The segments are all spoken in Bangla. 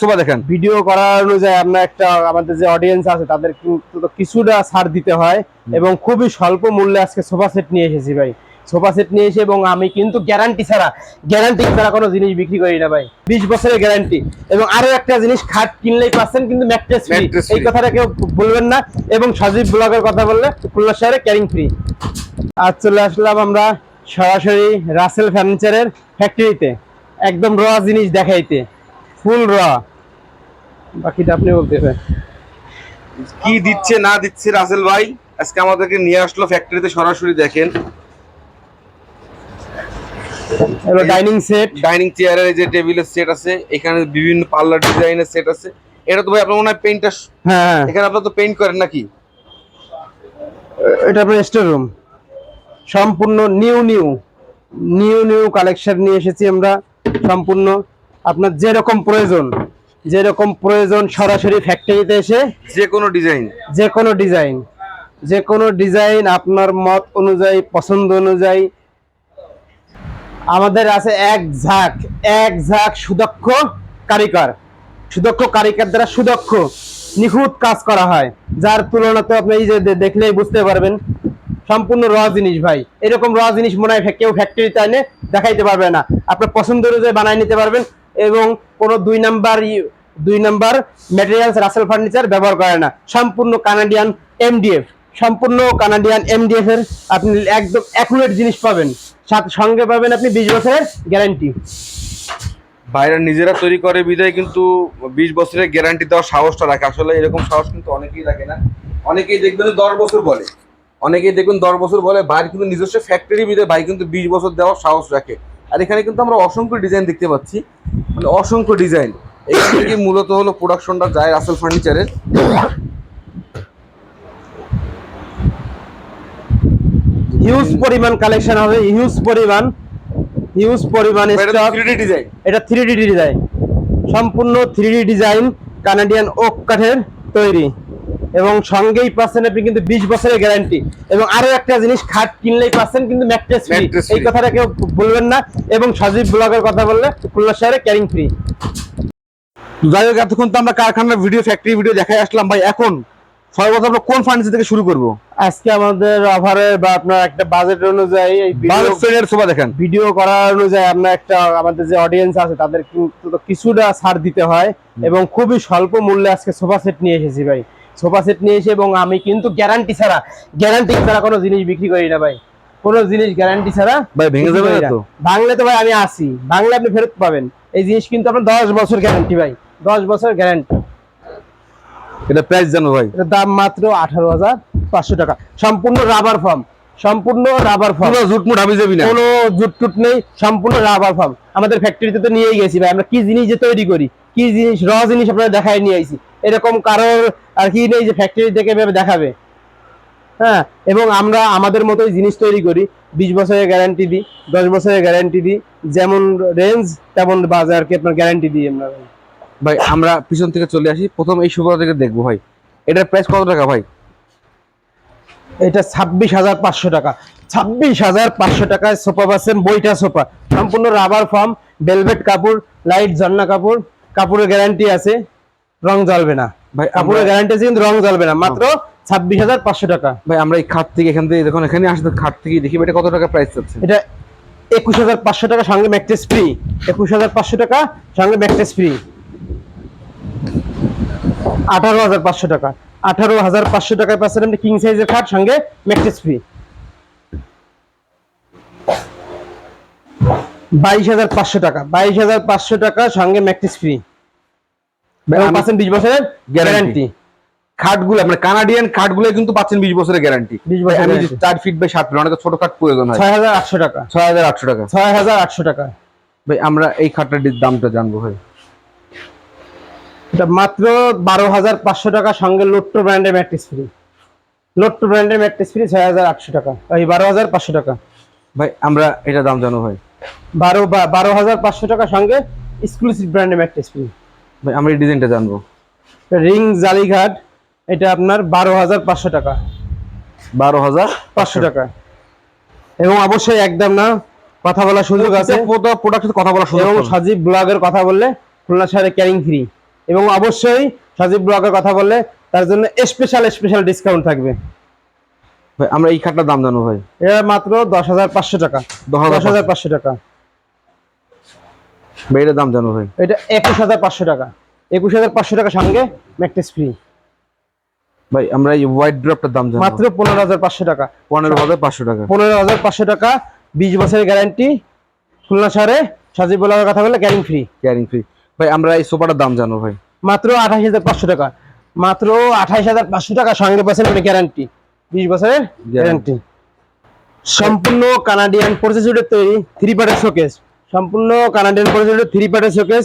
সোফা দেখেন ভিডিও করার অনুযায়ী আমরা একটা আমাদের যে অডিয়েন্স আছে তাদের কিন্তু কিছুটা ছাড় দিতে হয় এবং খুবই স্বল্প মূল্যে আজকে সোফা সেট নিয়ে এসেছি ভাই। সোফা সেট নিয়ে এসে এবং আমি কিন্তু গ্যারান্টি ছাড়া কোনো জিনিস বিক্রি করি না ভাই। 20 বছরের গ্যারান্টি এবং আরো একটা জিনিস, খাট কিনলেই পাচ্ছেন কিন্তু ম্যাট্রেস ফ্রি। এই কথাটা কেউ বলবেন না। এবং সজীব ব্লগের কথা বললে খুলনা শহরে ক্যারিং ফ্রি। আজ চলে আসলাম আমরা সরাসরি রাসেল ফার্নিচারের ফ্যাক্টরিতে, একদম র জিনিস দেখাইতে, ফুল র। বাকিটা আপনি বলতে হবে কি দিচ্ছে না দিচ্ছে রাসেল ভাই আজকে আমাদেরকে নিয়ে আসলো ফ্যাক্টরিতে সরাসরি। দেখেন হলো ডাইনিং সেট, ডাইনিং চেয়ারের যে টেবিলের সেট আছে, এখানে বিভিন্ন পার্লার ডিজাইনের সেট আছে। এটা তো ভাই আপনার মনে হয় পেইন্টার, হ্যাঁ এখানে আপনারা তো পেইন্ট করেন নাকি? এটা আপনার স্টোর রুম, সম্পূর্ণ নিউ কালেকশন নিয়ে এসেছি আমরা। সম্পূর্ণ আপনার যেরকম প্রয়োজন সরাসরি ফ্যাক্টরিতে এসে যে কোনো ডিজাইন আপনার মত অনুযায়ী, পছন্দ অনুযায়ী আমাদের আছে এক ঝাঁক সুদক্ষ কারিগর দ্বারা সুদক্ষ নিখুঁত কাজ করা হয়, যার তুলনাতে আপনি এই যে দেখলেই বুঝতে পারবেন সম্পূর্ণ র জিনিস ভাই। এরকম র জিনিস মনে হয় কেউ ফ্যাক্টরিতে এনে দেখাইতে পারবে না। আপনার পছন্দ অনুযায়ী বানায় নিতে পারবেন এবং কোনো দুই নাম্বার ম্যাটেরিয়ালস রাসেল ফার্নিচার ব্যবহার করে না। সম্পূর্ণ কানাডিয়ান এমডিএফ এর আপনি একদম অ্যাকুরেট জিনিস পাবেন, সঙ্গে পাবেন আপনি 20 বছরের গ্যারান্টি। বাইরে নিজেরা তৈরি করে বিদায় কিন্তু 20 বছরের গ্যারান্টি দেওয়ার সাহসটা রাখে। আসলে এরকম সাহস কিন্তু অনেকেই রাখে না। অনেকেই দেখবেন 10 বছর বলে, বাইরে কিন্তু নিজস্ব ফ্যাক্টরি বিদায় ভাই কিন্তু 20 বছর দেওয়ার সাহস রাখে। আর এখানে কিন্তু আমরা অসংখ্য ডিজাইন দেখতে পাচ্ছি, মানে অসংখ্য ডিজাইন। এখান থেকে মূলত হলো প্রোডাকশনটা যায় রাসেল ফার্নিচারের। হিউজ পরিমাণ কালেকশন হবে, হিউজ পরিমাণ স্টক। এটা 3D ডিজাইন, সম্পূর্ণ 3D ডিজাইন, কানাডিয়ান ওক কাঠের তৈরি এবং সঙ্গেই পাচ্ছেন আপনি কিন্তু 20 বছরের গ্যারান্টি। এবং আরো একটা জিনিস, খাট কিনলেই পাচ্ছেন কিন্তু ম্যাট্রেস ফ্রি। এই কথাটা কেউ বলবেন না। এবং সজীব ব্লগের কথা বললে খুলনা শহরে ক্যারিং ফ্রি। যাই হোক, এতক্ষণ তো আমরা কারখানার ভিডিও, ফ্যাক্টরি ভিডিও দেখাই আসলাম ভাই। এখন সর্বপ্রথম আমরা কোন ফার্নিচার থেকে শুরু করব? আজকে আমাদের অফারে বা আপনার একটা বাজেট অনুযায়ী সোফা দেখেন, ভিডিও করার অনুযায়ী আমরা একটা আমাদের যে অডিয়েন্স আছে তাদের কিন্তু কিছুটা ছাড় দিতে হয় এবং খুবই স্বল্প মূল্যে আজকে সোফা সেট নিয়ে এসেছি ভাই। সোফা সেট নিয়ে এসে এবং আমি কিন্তু গ্যারান্টি ছাড়া কোনো জিনিস বিক্রি করি না ভাই। কোনো জিনিস গ্যারান্টি ছাড়া ভাই ভেঙে যাবে না তো? ভাঙলে তো ভাই আমি আসি, ভাঙলে আপনি ফেরত পাবেন। এই জিনিস কিন্তু আপনার 10 বছর গ্যারান্টি ভাই, 10 বছর গ্যারান্টি। এটা প্রাইস জানো ভাই? এটার দাম মাত্র 18,500 টাকা। সম্পূর্ণ রাবার ফর্ম, কোনো জুটমুট হাবি যাবি না, কোনো জুটটুট নেই, সম্পূর্ণ রাবার ফর্ম। আমাদের ফ্যাক্টরিতে তো নিয়েই গেছি ভাই, আমরা কি জিনিস যে তৈরি করি, কি জিনিস র জিনিস আপনারা দেখায় নিয়ে আইছি। এরকম কারোর আর কি নেই যে ফ্যাক্টরি থেকে এভাবে দেখাবে। হ্যাঁ, এবং আমরা আমাদের মতোই জিনিস তৈরি করি, 20 বছরের গ্যারান্টি দিই, 10 বছরের গ্যারান্টি দিই, যেমন রেঞ্জ তেমন বাজারকে আপনার গ্যারান্টি দিই আমরা ভাই। আমরা পিছন থেকে চলে আসি, প্রথম এই সোফা থেকে দেখবো ভাই। এটার প্রাইস কত টাকা ভাই? এটা 26,500 টাকা। 26,500 টাকায় সোফা পাচ্ছেন, বইটা সোফা, সম্পূর্ণ রাবার ফর্ম, ভেলভেট কাপড়, লাইট ঝর্ণা কাপড়, কাপড়ের গ্যারান্টি আছে, রং জ্বলবে না ভাই। কাপড়ের গ্যারান্টি আছে কিন্তু রং জ্বলবে না, মাত্র 26,500 টাকা। ভাই আমরা এই খাট থেকে এখান থেকে যখন এখানে আসতে খাট থেকে দেখি এটা কত টাকা প্রাইস আছে? এটা 21,500 টাকা, সঙ্গে ম্যাট্রেস ফ্রি। 21,500 টাকা সঙ্গে ম্যাট্রেস ফ্রি। 18,500 টাকা, 18,500 টাকায় পাচ্ছেন আপনি কিং সাইজের খাট সঙ্গে ম্যাট্রেস ফ্রি। 22,500 টাকা, 22,500 টাকা সঙ্গে ম্যাট্রেস ফ্রি। পাচ্ছেন 20 বছরের গ্যারান্টি। খাটগুলো মানে কানাডিয়ান খাটগুলো কিন্তু পাচ্ছেন 20 বছরের গ্যারান্টি। 4 ফিট বাই 7 ফিট, অনেক ছোট খাট প্রয়োজন হয়। 6,800 টাকা, 6,800 টাকা, 6,800 টাকা। ভাই আমরা এই খাটটার দামটা জানবো ভাই। এটা মাত্র 12,500 টাকা সঙ্গে লোট্টো ব্র্যান্ডের ম্যাট্রেস ফ্রি। 6,800 টাকা, এই 12,500 টাকা। ভাই আমরা এটা দাম জানো ভাই? 12,500 টাকা সঙ্গে এক্সক্লুসিভ ব্র্যান্ডের ম্যাট্রেস ফ্রি। ভাই আমরা এই ডিজাইনটা জানবো। রিং জালিঘাট, এটা আপনার 12,500 টাকা, 12,500 টাকা। এবং অবশ্যই একদম না, কথা বলার সুযোগ আছে, প্রোডাক্টের কথা বলার সুযোগ। এবং সজীব ব্লগের কথা বললে খুলনা শহরে ক্যারিং ফ্রি। এবং অবশ্যই সজীব ব্লগের কথা বললে তার জন্য স্পেশাল ডিসকাউন্ট থাকবে। ভাই আমরা এই খাটটার দাম জানবো ভাই। এটা মাত্র 10,500 টাকা। 10,500 টাকা। ভাই এটার দাম জানবো ভাই। এটা 21,500 টাকা। 21,500 টাকা সঙ্গে ম্যাট্রেস ফ্রি। ভাই আমরা এই হোয়াইট ড্রপটার দাম জানবো মাত্র 15,500 টাকা। 15,500 টাকা। 15,500 টাকা, 20 বছরের গ্যারান্টি। খুলনা শহরে সজীব ব্লগের কথা বললে ক্যারিং ফ্রি। Carrying free. ভাই আমরা এই সোফাটার দাম জানবো ভাই। মাত্র 28,500 টাকা। মাত্র 28,500 টাকা সঙ্গে পাচ্ছেন গ্যারান্টি, 20 বছরের গ্যারান্টি। সম্পূর্ণ কানাডিয়ান প্রসেসরের তৈরি 3 পার্টের শোকেস। সম্পূর্ণ কানাডিয়ান প্রসেসরের 3 পার্টের শোকেস,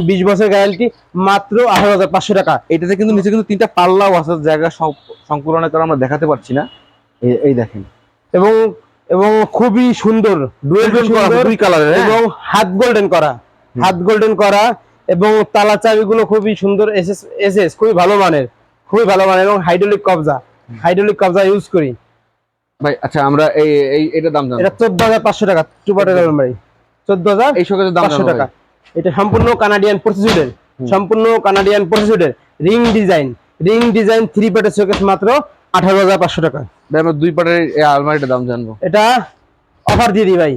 20 বছরের গ্যারান্টি, মাত্র 18,500 টাকা। এটাতে কিন্তু নিচে কিন্তু 3টা পাল্লাও আছে, জায়গা সংকুলনের কারণে আমরা দেখাতে পারছি না। এই দেখেন। এবং এবং খুবই সুন্দর ডুয়েল টোন করা, দুই কালারের, এবং হাত গোল্ডেন করা এবং তালা চাবিগুলো খুবই সুন্দর, এসএস খুবই ভালো মানের, এবং হাইড্রোলিক কবজা ইউজ করি। ভাই আচ্ছা আমরা এটার দাম জানবো। এটা 14,500 টাকা। 2 পার্টের আলমারি 14,000 এই শোকেসের দাম 500 টাকা। এটা সম্পূর্ণ কানাডিয়ান প্রসেসরের রিং ডিজাইন 3 পার্টের শোকেস, মাত্র 18,500 টাকা। ভাই আমরা 2 পার্টের এই আলমারিটার দাম জানবো। এটা অফার দিয়ে দিই ভাই,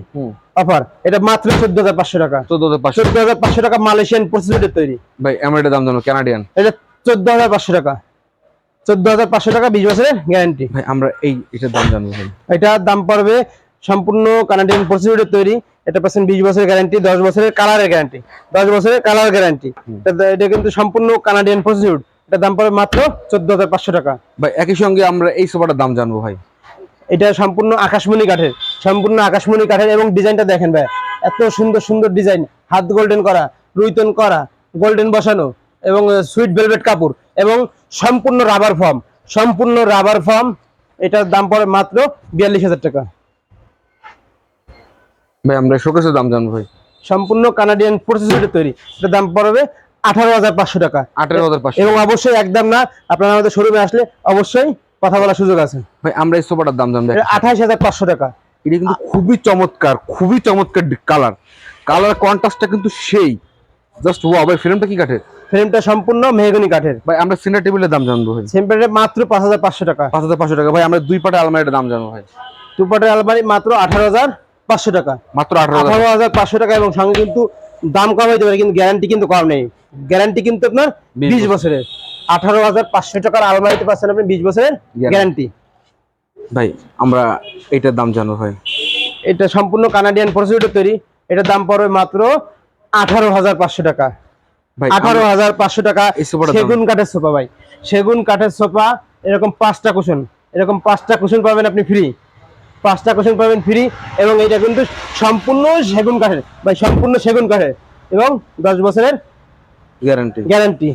অফার। এটা মাত্র 14,500 টাকা। 14,500 টাকা মালয়েশিয়ান প্রসেসরের তৈরি। ভাই আমরা এটার দাম জানবো কানাডিয়ান। এটা 14,500 টাকা। 14,500 টাকা, 20 বছরের গ্যারান্টি। ভাই আমরা এটার দাম জানবো ভাই। এটার দাম পড়বে সম্পূর্ণ কানাডিয়ান প্রসেসরের তৈরি। এটা পাচ্ছেন 20 বছরের গ্যারান্টি, 10 বছরের কালারের গ্যারান্টি, 10 বছরের কালার গ্যারান্টি। এটা কিন্তু সম্পূর্ণ কানাডিয়ান প্রসেসর। এটা দাম পড়বে মাত্র 14,500 টাকা। ভাই একই সঙ্গে আমরা এই সোফাটার দাম জানবো ভাই। এটা সম্পূর্ণ আকাশমণি কাঠের, এবং ডিজাইনটা দেখেন ভাই, এত সুন্দর ডিজাইন, হাত গোল্ডেন করা, রুইতন করা, গোল্ডেন বসানো, এবং সুইট ভেলভেট কাপড়, এবং সম্পূর্ণ রাবার ফর্ম। এটার দাম পড়ে মাত্র 42,000 টাকা। ভাই আমরা শোকেসের দাম জানবো ভাই। সম্পূর্ণ কানাডিয়ান প্রসেসরের তৈরি। এটার দাম পড়বে 18,500 টাকা। 18,500। এবং অবশ্যই একদম না, আপনারা আমাদের শোরুমে আসলে অবশ্যই কথা বলার সুযোগ আছে। ভাই আমরা এই সোফাটার দাম জানবো 28,500 টাকা। এটা কিন্তু খুবই চমৎকার কালার কন্ট্রাস্টটা কিন্তু সেই জাস্ট ওয়াও। ভাই ফ্রেমটা কি কাঠের? ফ্রেমটা সম্পূর্ণ মেহগনি কাঠের। ভাই আমরা সেন্টার টেবিলের দাম জানবো ভাই। সেন্টারে মাত্র 5,500 টাকা। 5,500 টাকা। ভাই আমরা 2 পাটের আলমারিটার দাম জানবো ভাই। 2 পার্টের আলমারি মাত্র 18,500 টাকা। মাত্র 18,500 টাকা, এবং সঙ্গে কিন্তু দাম কম হইতে পারে, কিন্তু গ্যারান্টি কিন্তু কম নেই। গ্যারান্টি কিন্তু আপনার 20 বছরের। 18,500 টাকার আলমারিতে পাচ্ছেন আপনি 20 বছরের গ্যারান্টি। ভাই আমরা এটার দাম জানবো ভাই। এটা সম্পূর্ণ কানাডিয়ান প্রসেসরের তৈরি। এটার দাম পড়বে মাত্র 18,500 টাকা। ভাই 18,500 টাকা। সেগুন কাঠের সোফা ভাই, সেগুন কাঠের সোফা। এরকম 5টা কুশন পাবেন আপনি ফ্রি। 5টা কুশন পাবেন ফ্রি, এবং এটা কিন্তু সম্পূর্ণ সেগুন কাঠের ভাই, সম্পূর্ণ সেগুন কাঠের, এবং 10 বছরের গ্যারান্টি।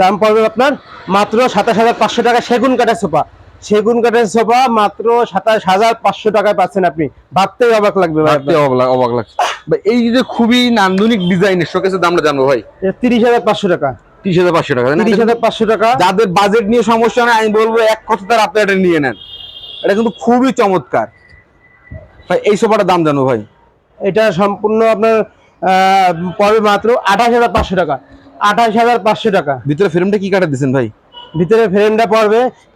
দাম পড়বে আপনার মাত্র 27,500 টাকা। সেগুন কাঠের সোফা মাত্র 27,500 টাকায় পাচ্ছেন আপনি। ভাবতেই অবাক লাগবে ভাই, অবাক লাগছে ভাই। এই যে খুবই নান্দনিক ডিজাইনের শোকেসের দামটা জানবো ভাই। 30,500 টাকা। 30,500 টাকা। 30,500 টাকা। যাদের বাজেট নিয়ে সমস্যা নেই, আমি বলবো এক কথা তার আপনি এটা নিয়ে নেন। এটা কিন্তু খুবই চমৎকার ভাই। এই সোফাটার দাম জানো ভাই। এটা সম্পূর্ণ আপনার পড়বে মাত্র 28,500 টাকা। 28,500 টাকা। ভিতরে ফ্রেমটা কি কাঠের দিচ্ছেন ভাই? ভিতরে ফ্রেমটা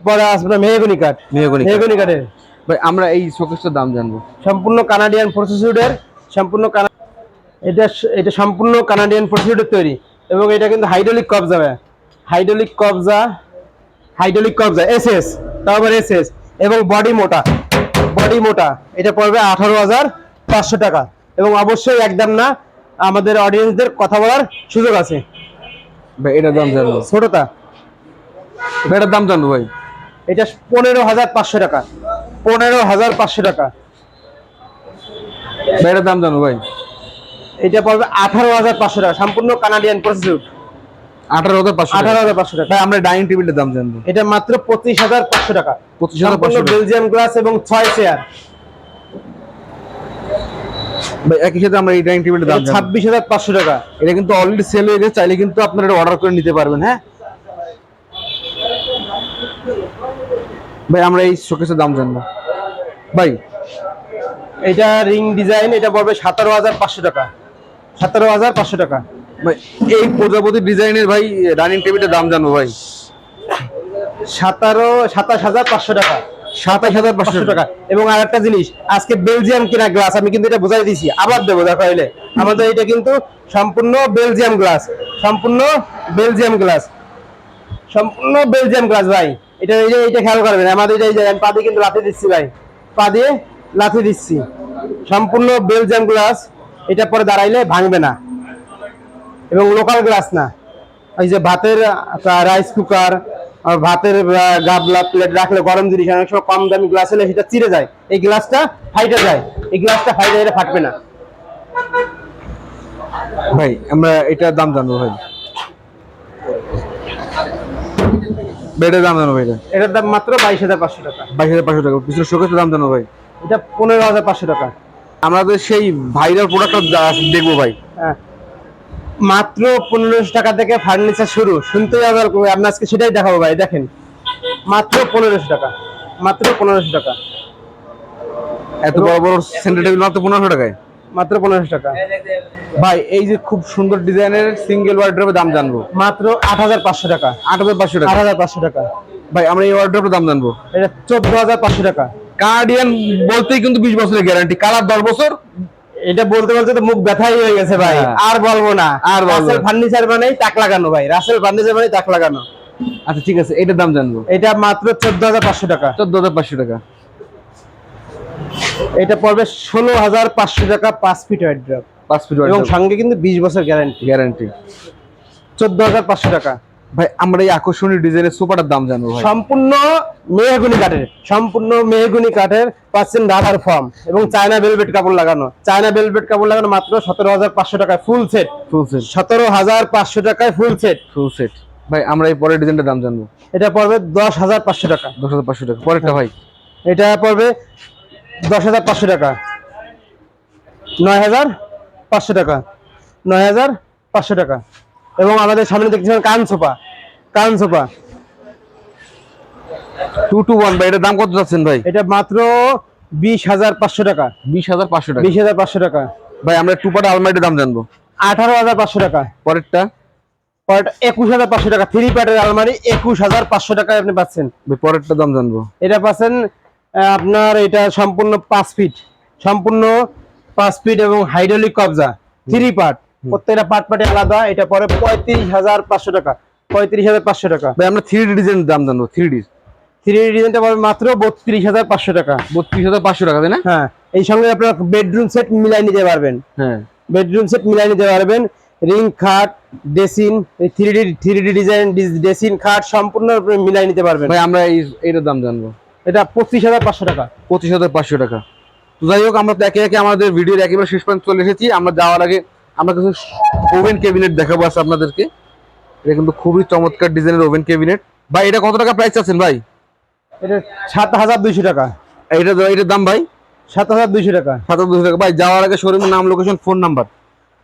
পরে আসবে মেহগনি কাঠের। ভাই আমরা এই শোকেসটার দাম জানবো। সম্পূর্ণ কানাডিয়ান প্রসেসরের, এটা সম্পূর্ণ কানাডিয়ান প্রসেসরের তৈরি, এবং এটা কিন্তু হাইড্রোলিক কবজা এসএস, তারপর এসএস, এবং বডি মোটা। এটা পড়বে 18,500 টাকা। এবং অবশ্যই একদম না, আমাদের অডিয়েন্সদের কথা বলার সুযোগ আছে। ভাই এটার দাম জানবো। ছোটটা, এটার দাম জানবো ভাই। এটা 15,500 টাকা। 15,500 টাকা। ভাই এটার দাম জানবো ভাই। এটা পড়বে 18,500 টাকা। সম্পূর্ণ কানাডিয়ান প্রসেসর। 18,500 টাকা। ভাই আমরা ডাইনিং টেবিলের দাম জানবো। এটা মাত্র 25,500 টাকা। 25,500 বেলজিয়াম গ্লাস এবং 6 চেয়ার। ভাই একই সাথে আমরা এই ডাইনিং টেবিলের দাম 26,500 টাকা। এটা কিন্তু অলরেডি সেল হয়ে গেছে, চাইলে কিন্তু আপনারা এটা অর্ডার করে নিতে পারবেন। হ্যাঁ ভাই আমরা এই শোকেসের দাম জানবো ভাই। এটা রিং ডিজাইন, এটা পড়বে 17,500 টাকা। 17,500 টাকা। ভাই এই প্রজাপতি ডিজাইনের ভাই ডাইনিং টেবিলের দাম জানবো ভাই। 27,500 টাকা। 27,500 টাকা। এবং আরেকটা জিনিস, আজকে বেলজিয়াম কিনা গ্লাস আমি কিন্তু এটা বোঝাই দিছি, আবার দেবো দেখো এলে। আমাদের এটা কিন্তু সম্পূর্ণ বেলজিয়াম গ্লাস, সম্পূর্ণ বেলজিয়াম গ্লাস, সম্পূর্ণ বেলজিয়াম গ্লাস ভাই। এটা খেয়াল করবেন, আমাদের এটা এই যে আমি পা দিয়ে কিন্তু লাথি দিচ্ছি ভাই, পা দিয়ে লাথি দিচ্ছি, সম্পূর্ণ বেলজিয়াম গ্লাস। এটা পরে দাঁড়াইলে ভাঙবে না এবং লোকাল গ্লাস না। এই যে ভাতের রাইস কুকার, ভাতের গাবলা প্লেট রাখলে গরম জিনিস অনেক সময় কম দামি গ্লাস হলে সেটা চিড়ে যায়, এই গ্লাসটা ফাইটে যায়, এই গ্লাসটা ফাইটে এটা ফাটবে না ভাই। আমরা এটার দাম জানবো ভাই, বেডের দাম জানবো ভাই। এটার দাম মাত্র 22,500 টাকা। 22,500 টাকা। পিছনে শোকেসের দাম জানবো ভাই। এটা 15,500 টাকা। আমাদের সেই ভাইরাল প্রোডাক্টটা দেখবো ভাই। হ্যাঁ, মাত্র 1500 টাকা থেকে ফার্নিচার শুরু, শুনতেই আবার আমরা আজকে সেটাই দেখাবো ভাই। দেখেন মাত্র 1500 টাকা, মাত্র 1500 টাকা। এত বড় বড় সেন্টার টেবিল মাত্র 1500 টাকায়, মাত্র 1500 টাকা ভাই। এই যে খুব সুন্দর ডিজাইনের সিঙ্গেল ওয়ার্ড্রপের দাম জানবো। মাত্র 8,500 টাকা। 8,500 টাকা। 8,500 টাকা ভাই আমরা এই ওয়ার্ড্রপের দাম জানবো। এটা 14,500 টাকা। গার্ডিয়ান বলতেই কিন্তু 20 বছরের গ্যারান্টি, কালার 10 বছর। এটা বলতে বলতে তো মুখ ব্যথাই হয়ে গেছে ভাই, হ্যাঁ। আর বলবো না। আর বলবো না। রাসেল ফার্নিচার মানেই তাক লাগানো ভাই, রাসেল ফার্নিচার মানেই তাক লাগানো। আচ্ছা ঠিক আছে, এটার দাম জানবো। এটা মাত্র 14,500 টাকা। 14,500 টাকা। এটা পড়বে 16,500 টাকা 5 ফিট ওয়ার্ড্রপ 5 ফিট এবং সঙ্গে কিন্তু 20 বছর গ্যারান্টি। গ্যারান্টি। 14,500 টাকা। ভাই আমরা এই আকর্ষণীয় ডিজাইনের সোফাটার দাম জানবো ভাই। সম্পূর্ণ মেহগনি কাঠের, সম্পূর্ণ মেহগনি কাঠের পাচ্ছেন রাবার ফর্ম এবং চায়না ভেলভেট কাপড় লাগানো, চায়না ভেলভেট কাপড় লাগানো মাত্র 17,500 টাকায় ফুল সেট। ফুল সেট 17,500 টাকায় ফুল সেট। Full set. ভাই আমরা এই পরের ডিজাইনটার দাম জানবো। এটা পড়বে 10,500 টাকা। 10,500 টাকা। পরেরটা ভাই। এটা পড়বে 10,500 টাকা। 9,500 টাকা। 9,500 টাকা। এবং আমাদের সামনে দেখছেন কান সোফা, কান সোফা 221 ভাই, এটার দাম কত যাচ্ছেন ভাই? এটা মাত্র 20,500 টাকা। 20,500 টাকা। 20,500 টাকা। ভাই আমরা টুপাটা আলমারির দাম জানবো। 18,500 টাকা। পরেরটা 21,500 টাকা। 3 পার্টের আলমারি 21,500 টাকায় আপনি পাচ্ছেন। ভাই পরেরটা দাম জানবো। এটা পাচ্ছেন আপনার, এটা সম্পূর্ণ 5 ফিট, সম্পূর্ণ 5 ফিট এবং হাইড্রোলিক কবজা 3 পার্ট, প্রত্যেকটা পার্ট পার্টে আলাদা। এটা পরে 35,500 টাকা। 35,500 টাকা। ভাই আমরা 3D ডিজাইন দাম জানবো। 3D ডিজাইনটা পাবেন মাত্র 32,500 টাকা। 32,500 টাকা, তাই না? হ্যাঁ, এই সঙ্গে আপনারা বেডরুম সেট মিলাই নিতে পারবেন। হ্যাঁ, বেডরুম সেট মিলাই নিতে পারবেন। রিং খাট, ডেসিন, 3D ডিজাইন ডেসিন খাট সম্পূর্ণ মিলাই নিতে পারবেন। ভাই আমরা এইটার দাম জানবো। এটা 25,500 টাকা। 25,500 টাকা। তো যাই হোক, আমরা তো একে একে আমাদের ভিডিওর একেবারে শেষ পর্যন্ত চলে এসেছি। আমরা যাওয়ার আগে আমরা কিছু ওভেন ক্যাবিনেট দেখাবো আছে আপনাদেরকে। এটা কিন্তু খুবই চমৎকার ডিজাইনের ওভেন ক্যাবিনেট। ভাই এটা কত টাকা প্রাইস আছেন ভাই? এটা 7,200 টাকা। এটার দাম ভাই 7,200 টাকা। 7,200 টাকা। ভাই যাওয়ার আগে শোরুমের নাম, লোকেশন, ফোন নাম্বার।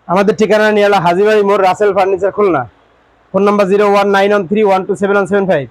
আমাদের ঠিকানা নিয়ালা হাজীবাড়ি মোড়, Rasel furniture, Khulna. Phone number 019131271775।